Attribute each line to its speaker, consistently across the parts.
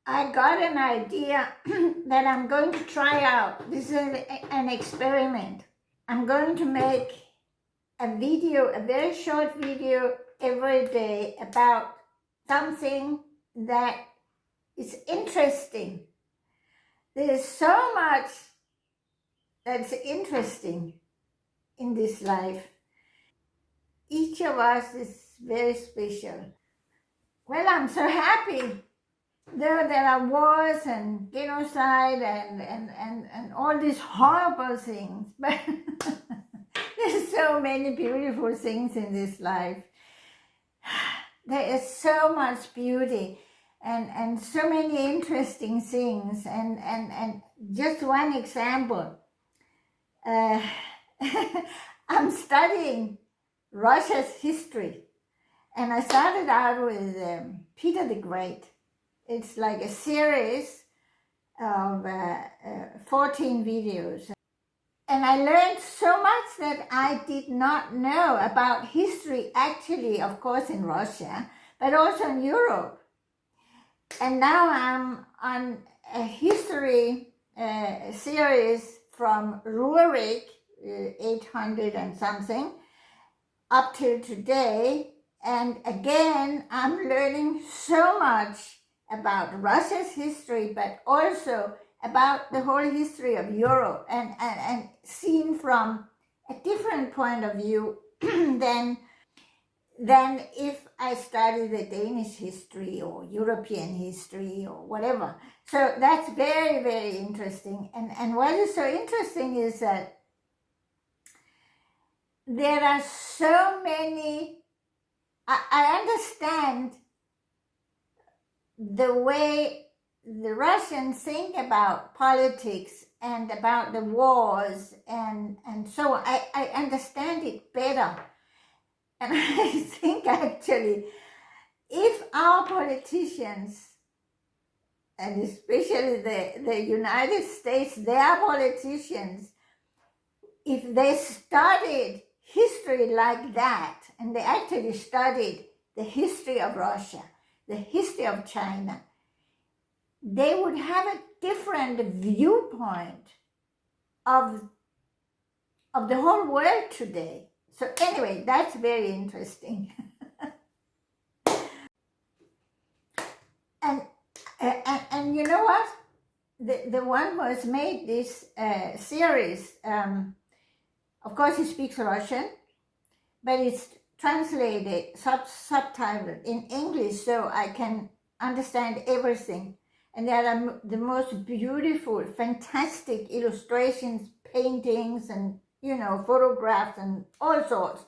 Speaker 1: I got an idea that I'm going to try out. This is an experiment. I'm going to make a video, a very short video every day about something that is interesting. There's so much that's interesting in this life. Each of us is very special. Well, I'm so happy. There are wars and genocide and all these horrible things, but there's so many beautiful things in this life. There is so much beauty and so many interesting things. And just one example, I'm studying Russia's history, and I started out with Peter the Great. It's like a series of 14 videos. And I learned so much that I did not know about history, actually, of course, in Russia, but also in Europe. And now I'm on a history series from Rurik, 800 and something, up till today. And again, I'm learning so much about Russia's history, but also about the whole history of Europe, and seen from a different point of view than if I study the Danish history or European history or whatever. So that's very, very interesting. And what is so interesting is that there are so many, I understand the way the Russians think about politics and about the wars, and so I understand it better. And I think actually, if our politicians, and especially the United States, their politicians, if they studied history like that, and they actually studied the history of Russia, the history of China, they would have a different viewpoint of the whole world today. So anyway, that's very interesting. and you know what? The one who has made this series, of course he speaks Russian, but it's translated, subtitled in English, so I can understand everything. And there are the most beautiful, fantastic illustrations, paintings, and, photographs and all sorts.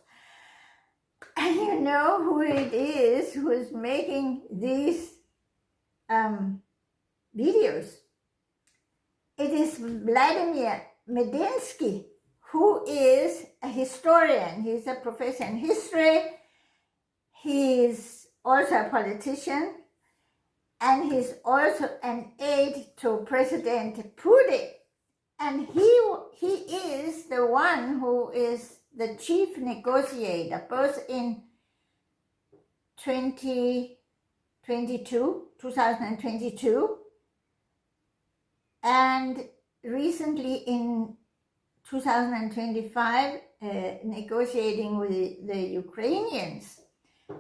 Speaker 1: And you know who it is who is making these videos? It is Vladimir Medinsky, who is a historian. He's a professor in history. He's also a politician. And he's also an aide to President Putin. And he is the one who is the chief negotiator, both in 2022, and recently in 2025, negotiating with the Ukrainians.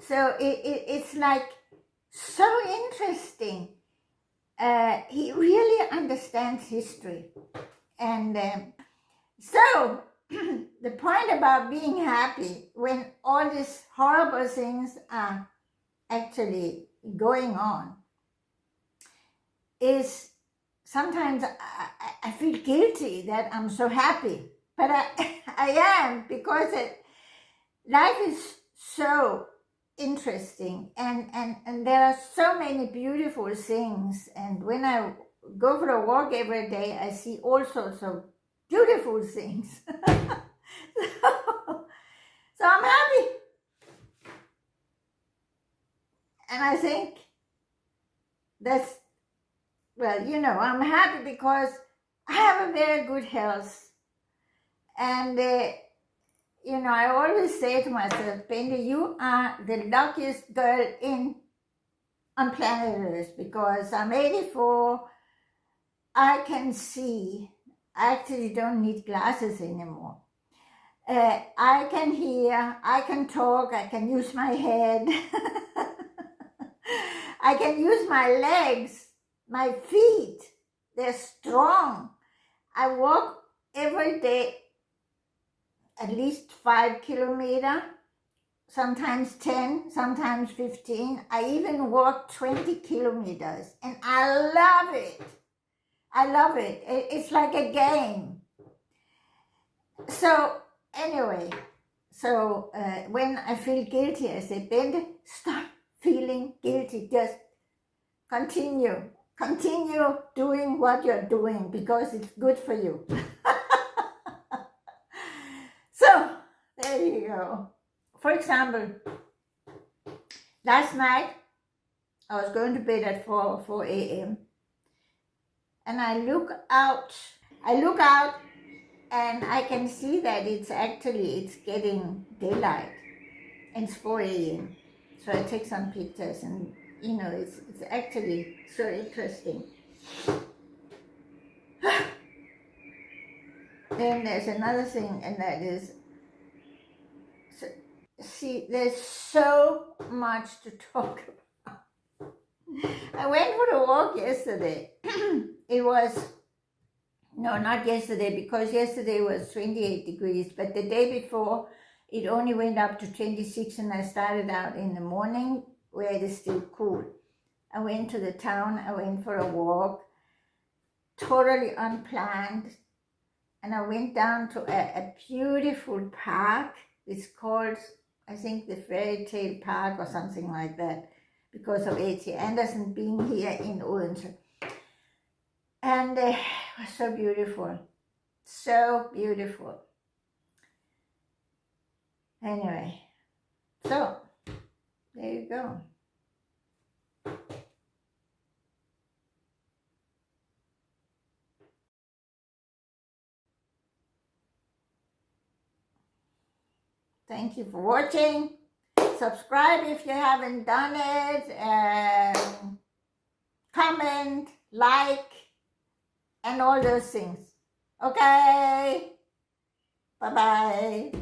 Speaker 1: So it's like so interesting. He really understands history. And so the point about being happy when all these horrible things are actually going on is sometimes I feel guilty that I'm so happy, but I am, because life is so interesting, and there are so many beautiful things. And when I go for a walk every day, I see all sorts of beautiful things. So I'm happy. And I think that's, I'm happy because I have a very good health. And, I always say to myself, Bente, you are the luckiest girl on planet Earth, because I'm 84, I can see. I actually don't need glasses anymore. I can hear, I can talk, I can use my head, I can use my legs, my feet, they're strong. I walk every day at least 5 kilometers, sometimes 10, sometimes 15. I even walk 20 kilometers, and I love it. I love it. It's like a game. So anyway, when I feel guilty, I say, Bente, stop feeling guilty. Just continue doing what you're doing, because it's good for you. So there you go. For example, last night I was going to bed at 4 a.m. and I look out and I can see that it's getting daylight, and it's 4 a.m. So I take some pictures, and it's actually so interesting. Then there's another thing, and that is, see, there's so much to talk about. I went for a walk yesterday. It was, no, not yesterday, because yesterday was 28 degrees, but the day before it only went up to 26, and I started out in the morning where it is still cool. I went to the town, I went for a walk, totally unplanned, and I went down to a beautiful park. It's called, I think, the Fairy Tale Park or something like that, because of A.T. Andersen being here in Odense. And it was so beautiful. So beautiful. Anyway, so there you go. Thank you for watching. Subscribe if you haven't done it, and comment, like, and all those things. Okay? Bye-bye.